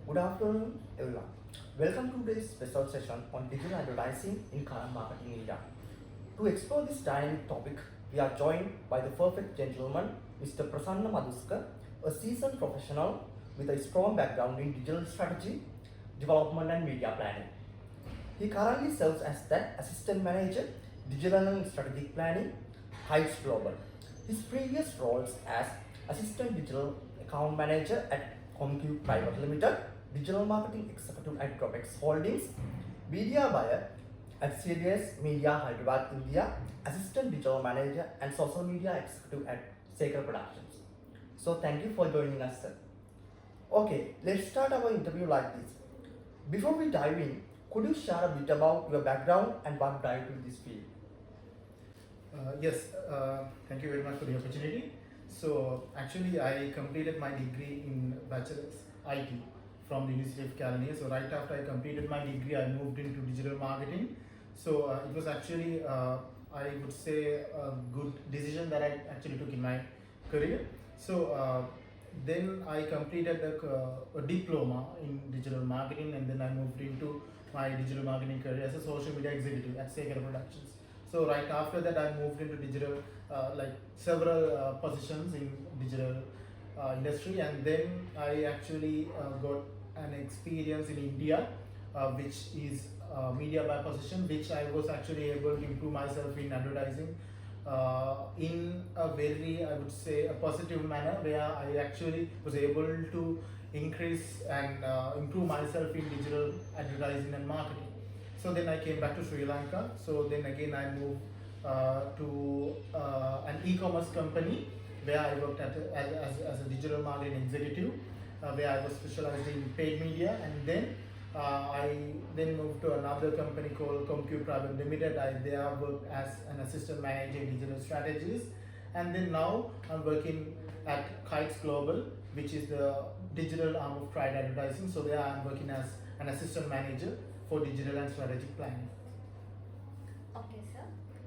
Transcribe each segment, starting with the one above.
Good afternoon, everyone. Welcome to today's special session on digital advertising in current marketing India. To explore this dynamic topic, we are joined by the perfect gentleman, Mr. Prasanna Madhuskar, a seasoned professional with a strong background in digital strategy, development, and media planning. He currently serves as the Assistant Manager, Digital and Strategic Planning, Heights Global. His previous roles as Assistant Digital Account Manager at Comcube Private Limited, Digital Marketing Executive at Dropex Holdings, Media Buyer at CDS Media Hyderabad, India, Assistant Digital Manager and Social Media Executive at Saker Productions. So thank you for joining us, sir. Okay, let's start our interview like this. Before we dive in, could you share a bit about your background and what drive you to this field? Yes, thank you very much for the opportunity. So actually I completed my degree in Bachelor's IT from the University of California. So right after I completed my degree, I moved into digital marketing. So it was actually, I would say, a good decision that I actually took in my career. So then I completed a diploma in digital marketing, and then I moved into my digital marketing career as a social media executive at Saker Productions. So right after that, I moved into digital, like several positions in digital industry, and then I actually got an experience in India, which is media buy position, which I was actually able to improve myself in advertising in a very, I would say, a positive manner, where I actually was able to increase and improve myself in digital advertising and marketing. So then I came back to Sri Lanka. So then again I moved to an e-commerce company where I worked as a digital marketing executive, where I was specialized in paid media, and then I then moved to another company called Comcube Private Limited. I there worked as an assistant manager in digital strategies, and then now I'm working at Heights Global, which is the digital arm of Triad Advertising. So there I'm working as an assistant manager for digital and strategic planning. Okay, sir.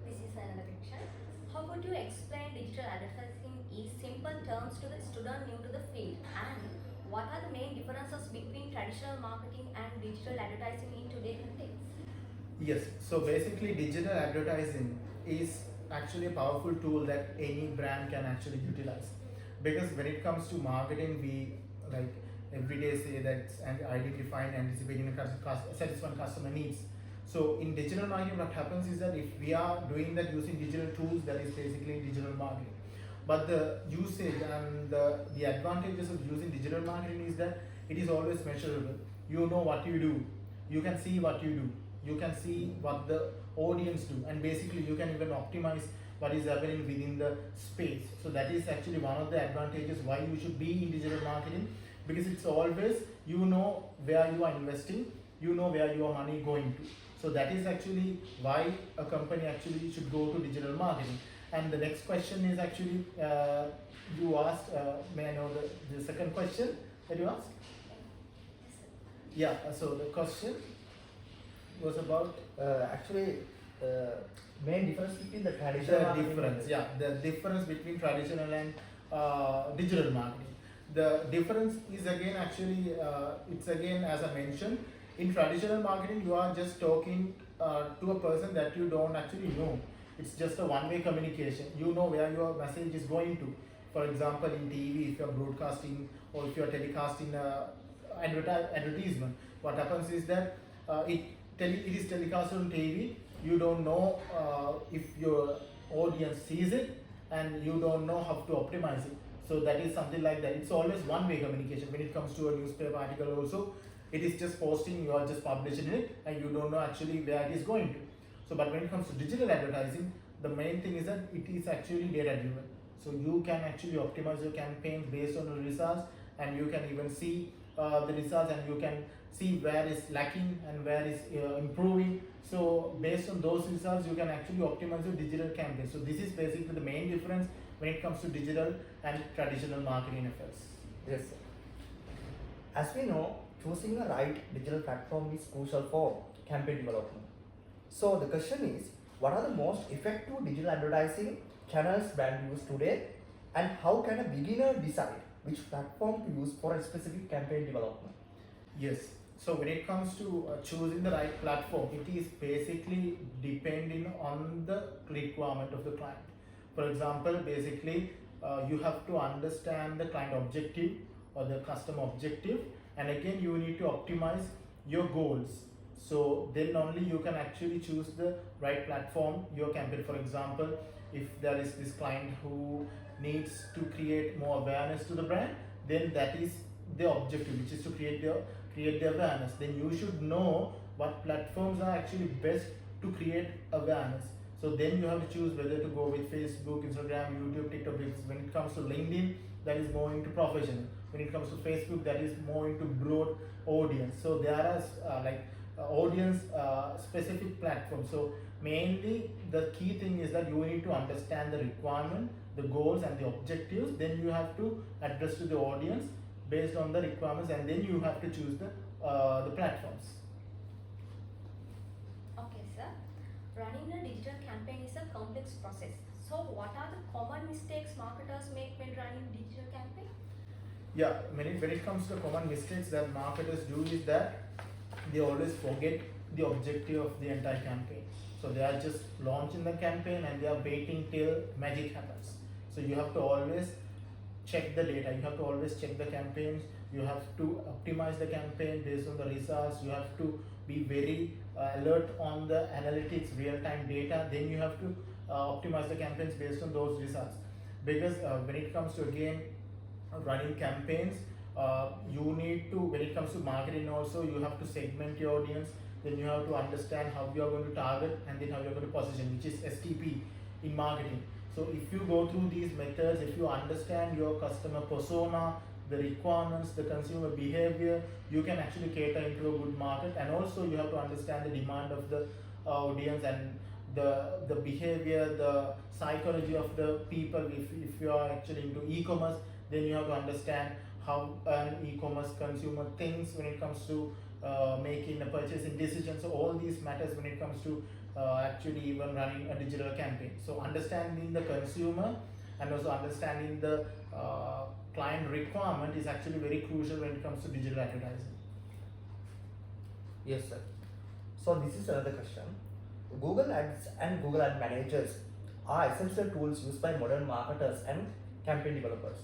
This is another question. How would you explain digital advertising in simple terms to the student new to the field? And what are the main differences between traditional marketing and digital advertising in today's context? Yes, so basically digital advertising is actually a powerful tool that any brand can actually utilize, because when it comes to marketing, we like every day say that and identifying, anticipating and satisfying customer needs. So in digital marketing, what happens is that if we are doing that using digital tools, that is basically digital marketing. But the usage and the advantages of using digital marketing is that it is always measurable. You know what you do, you can see what you do, you can see what the audience do, and basically you can even optimize what is happening within the space. So that is actually one of the advantages why you should be in digital marketing, because it's always, you know where you are investing, you know where your money going to. So that is actually why a company actually should go to digital marketing. And the next question is actually, you asked, may I know the second question that you asked? Yeah, so the question was about Main difference between the traditional the difference between traditional and digital marketing. The difference is again actually, it's again, as I mentioned, in traditional marketing you are just talking to a person that you don't actually know. It's just a one-way communication. You know where your message is going to. For example, in TV, if you're broadcasting or if you're telecasting advertisement, what happens is that it is telecast on TV. You don't know if your audience sees it, and you don't know how to optimize it. So that is something like that. It's always one-way communication. When it comes to a newspaper article also, it is just posting, you are just publishing it, and you don't know actually where it is going to. So but when it comes to digital advertising, the main thing is that it is actually data driven. So you can actually optimize your campaign based on the results, and you can even see the results, and you can see where is lacking and where is improving. So based on those results, you can actually optimize your digital campaign. So this is basically the main difference when it comes to digital and traditional marketing efforts. Yes, sir. As we know, choosing a right digital platform is crucial for campaign development. So the question is, what are the most effective digital advertising channels brand use today, and how can a beginner decide which platform to use for a specific campaign development? Yes. So when it comes to choosing the right platform, it is basically depending on the requirement of the client. For example, basically, you have to understand the client objective or the customer objective, and again, you need to optimize your goals. So then only you can actually choose the right platform, your campaign. For example, if there is this client who needs to create more awareness to the brand, then that is the objective, which is to create the awareness. Then you should know what platforms are actually best to create awareness. So then you have to choose whether to go with Facebook, Instagram, YouTube, TikTok. Because when it comes to LinkedIn, that is more into professional. When it comes to Facebook, that is more into broad audience. So there are audience specific platforms. So mainly the key thing is that you need to understand the requirement, the goals and the objectives. Then you have to address to the audience based on the requirements, and then you have to choose the platforms. Okay, sir. Running a digital campaign is a complex process. So, what are the common mistakes marketers make when running digital campaign? Yeah, when it comes to the common mistakes that marketers do is that they always forget the objective of the entire campaign. So they are just launching the campaign and they are waiting till magic happens. So you have to always check the data, you have to always check the campaigns, you have to optimize the campaign based on the results, you have to be very alert on the analytics, real-time data, then you have to optimize the campaigns based on those results. Because when it comes to again running campaigns, you need to, when it comes to marketing also, you have to segment your audience, then you have to understand how you are going to target, and then how you are going to position, which is STP in marketing. So if you go through these methods, if you understand your customer persona, the requirements, the consumer behavior, you can actually cater into a good market. And also you have to understand the demand of the audience and the behavior, the psychology of the people. If you are actually into e-commerce, then you have to understand how an e-commerce consumer thinks when it comes to making a purchasing decision. So all these matters when it comes to actually even running a digital campaign. So understanding the consumer and also understanding the client requirement is actually very crucial when it comes to digital advertising. Yes, sir. So this is another question. Google Ads and Google Ad Managers are essential tools used by modern marketers and campaign developers.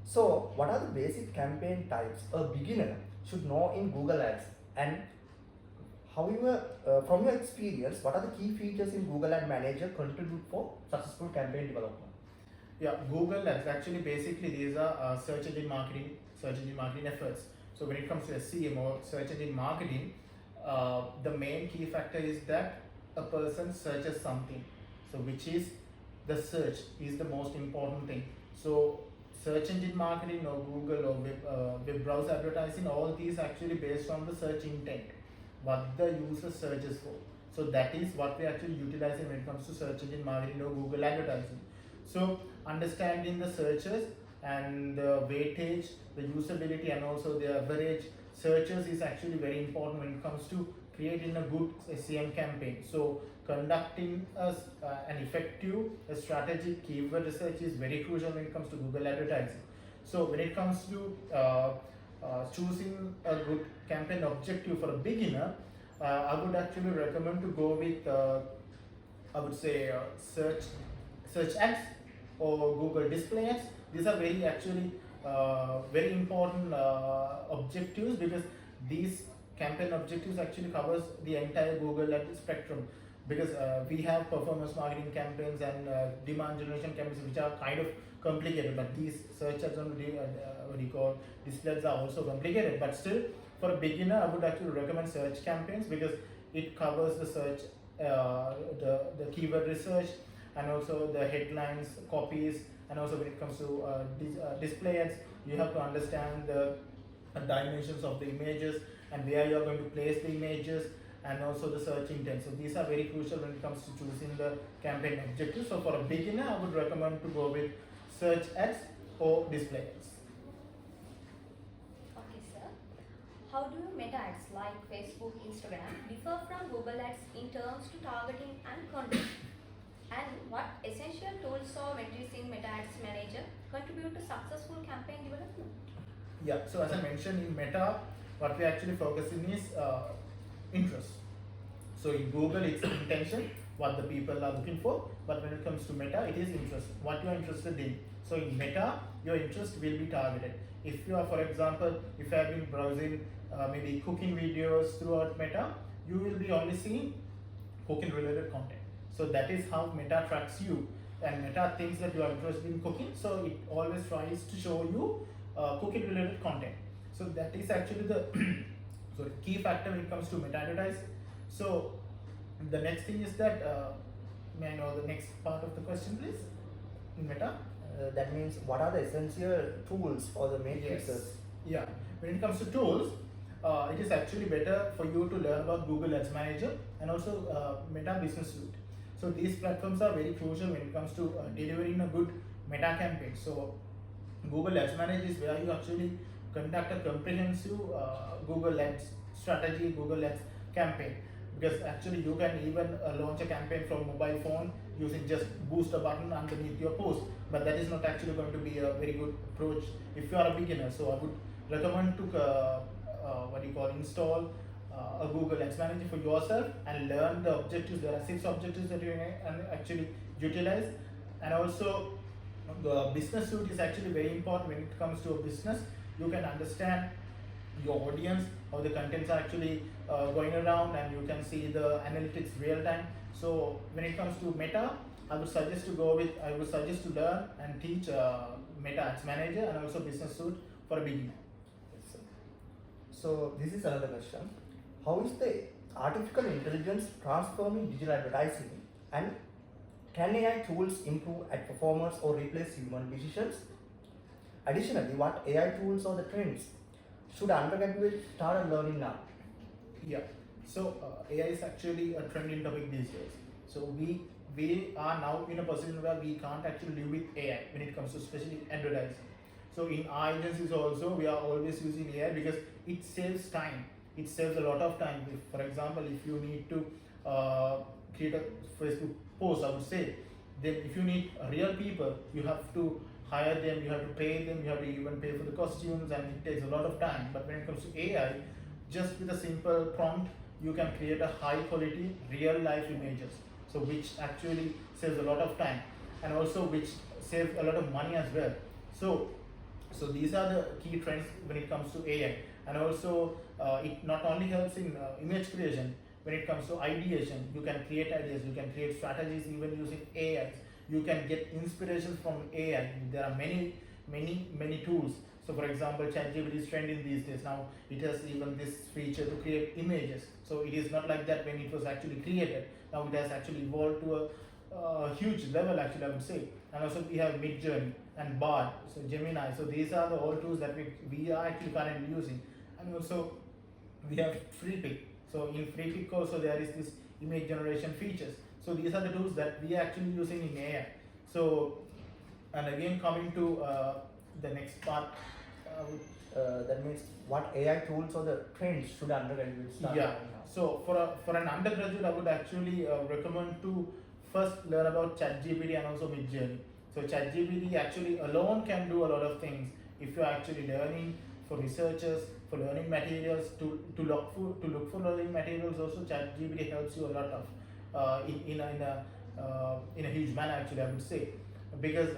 So what are the basic campaign types a beginner should know in Google Ads, and however, from your experience, what are the key features in Google Ad Manager contribute for successful campaign development? Yeah, Google Ads actually basically these are search engine marketing efforts. So when it comes to SEM or search engine marketing, the main key factor is that a person searches something. So which is the search is the most important thing. So search engine marketing or Google or web browser advertising, all these actually based on the search intent, what the user searches for. So that is what we actually utilizing when it comes to search engine marketing or Google advertising. So understanding the searches and the weightage, the usability and also the average searches is actually very important when it comes to creating a good SEM campaign. So conducting an effective strategic keyword research is very crucial when it comes to Google advertising. So when it comes to choosing a good campaign objective for a beginner, I would actually recommend to go with I would say search ads or Google display ads. These are very actually very important objectives, because these campaign objectives actually covers the entire Google ad spectrum. Because we have performance marketing campaigns and demand generation campaigns which are kind of complicated, but these search ads on what you call displays are also complicated. But still, for a beginner, I would actually recommend search campaigns, because it covers the search, the keyword research, and also the headlines, copies, and also when it comes to display ads, you have to understand the dimensions of the images and where you are going to place the images, and also the search intent. So these are very crucial when it comes to choosing the campaign objective. So for a beginner, I would recommend to go with search ads or display ads. Okay, sir. How do meta ads like Facebook, Instagram differ from Google Ads in terms to targeting and content? And what essential tools or metrics in Meta Ads Manager contribute to successful campaign development? Yeah, so as I mentioned, in Meta, what we actually focusing is interest. So in Google, it's intention, what the people are looking for, but when it comes to Meta, it is interest, what you are interested in. So in Meta, your interest will be targeted. If you are, for example, if I have been browsing maybe cooking videos throughout Meta, you will be only seeing cooking related content. So that is how Meta tracks you, and Meta thinks that you are interested in cooking, so it always tries to show you cooking related content. So that is actually the so key factor when it comes to Meta advertising. So the next thing is that may I know the next part of the question, please? In Meta. That means what are the essential tools for the matrices? Yes. Yeah. When it comes to tools, it is actually better for you to learn about Google Ads Manager and also Meta Business Suite. So these platforms are very crucial when it comes to delivering a good Meta campaign. So Google Ads Manager is where you actually conduct a comprehensive Google Ads strategy, Google Ads campaign. Because actually you can even launch a campaign from mobile phone using just boost a button underneath your post, but that is not actually going to be a very good approach if you are a beginner. So I would recommend to install a Google Ads Manager for yourself and learn the objectives. There are 6 objectives that you can actually utilize, and also the business suite is actually very important when it comes to a business. You can understand your audience, how the contents are actually going around, and you can see the analytics real time. So when it comes to Meta, I would suggest to learn and teach Meta Ads Manager and also Business Suite for a beginner. Yes, sir. So this is another question. How is the artificial intelligence transforming digital advertising, and can AI tools improve at performance or replace human decisions? Additionally, what AI tools or the trends should undergraduates start learning now? Yeah. So AI is actually a trending topic these days. So we are now in a position where we can't actually live with AI when it comes to especially advertising. So in our agencies also, we are always using AI because it saves time. It saves a lot of time. If, for example, if you need to create a Facebook post, I would say, then if you need real people, you have to hire them, you have to pay them, you have to even pay for the costumes, and it takes a lot of time. But when it comes to AI, just with a simple prompt, you can create a high quality real life images, so which actually saves a lot of time, and also which saves a lot of money as well. So these are the key trends when it comes to AI. And also it not only helps in image creation. When it comes to ideation, you can create ideas, you can create strategies even using AI. You can get inspiration from AI. There are many tools. So for example, ChatGPT is trending these days. Now it has even this feature to create images. So it is not like that when it was actually created. Now it has actually evolved to a huge level, actually, I would say. And also we have Midjourney and Bard, so Gemini. So these are the all tools that we are actually currently using. And also we have FreePic. So in FreePic also there is this image generation features. So these are the tools that we are actually using in AI. So, and again coming to the next part. That means what AI tools or the trends should undergraduates start Yeah. learning now? So for an undergraduate, I would actually recommend to first learn about ChatGPT and also Midjourney. So ChatGPT actually alone can do a lot of things. If you are actually learning for researchers, for learning materials, to look for learning materials, also ChatGPT helps you a lot of in a huge manner, actually, I would say. Because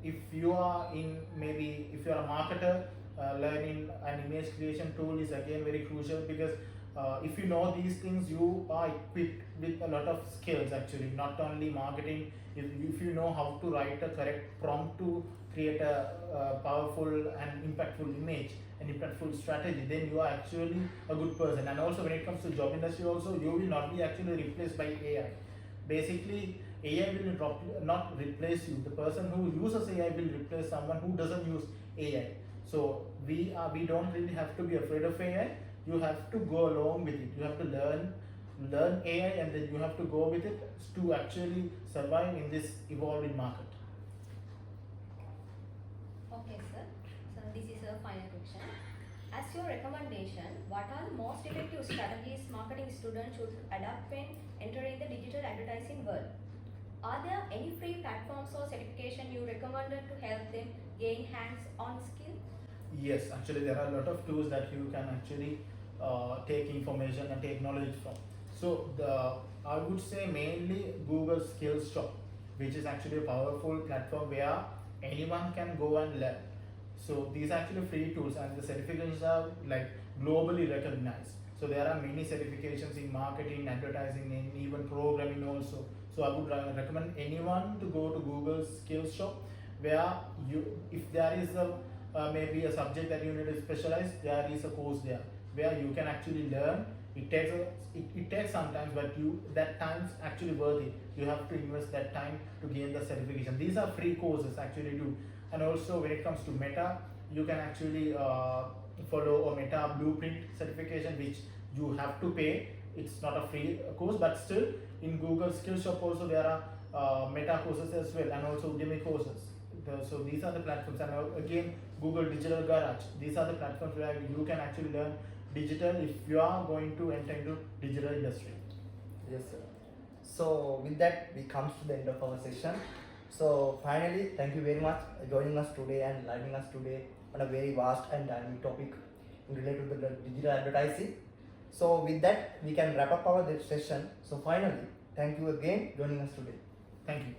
if you are if you are a marketer, learning an image creation tool is again very crucial, because if you know these things, you are equipped with a lot of skills, actually, not only marketing. If you know how to write a correct prompt to create a powerful and impactful image, an impactful strategy, then you are actually a good person. And also when it comes to job industry also, you will not be actually replaced by AI. Basically, AI will not replace you. The person who uses AI will replace someone who doesn't use AI. So we don't really have to be afraid of AI. You have to go along with it. You have to learn AI, and then you have to go with it to actually survive in this evolving market. Okay, sir. So this is a final question. As your recommendation, what are the most effective strategies marketing students should adopt when entering the digital advertising world? Are there any free platforms or certification you recommended to help them gain hands-on skill? Yes, actually there are a lot of tools that you can actually take information and take knowledge from. So I would say mainly Google Skills Shop, which is actually a powerful platform where anyone can go and learn. So these are actually free tools and the certifications are like globally recognized. So there are many certifications in marketing, advertising, and even programming also. So I would recommend anyone to go to Google Skills Shop, where you, if there is a maybe a subject that you need to specialize, there is a course there where you can actually learn. It takes some time, but you that time's actually worth it. You have to invest that time to gain the certification. These are free courses actually do. And also when it comes to Meta, you can actually follow a Meta Blueprint certification, which you have to pay. It's not a free course, but still in Google Skills Shop also there are Meta courses as well, and also Udemy courses. So these are the platforms, and again Google Digital Garage. These are the platforms where you can actually learn digital if you are going to enter into digital industry. Yes, sir. So with that, we come to the end of our session. So finally, thank you very much for joining us today and learning us today on a very vast and dynamic topic related to the digital advertising. So with that, we can wrap up our session. So finally, thank you again joining us today. Thank you.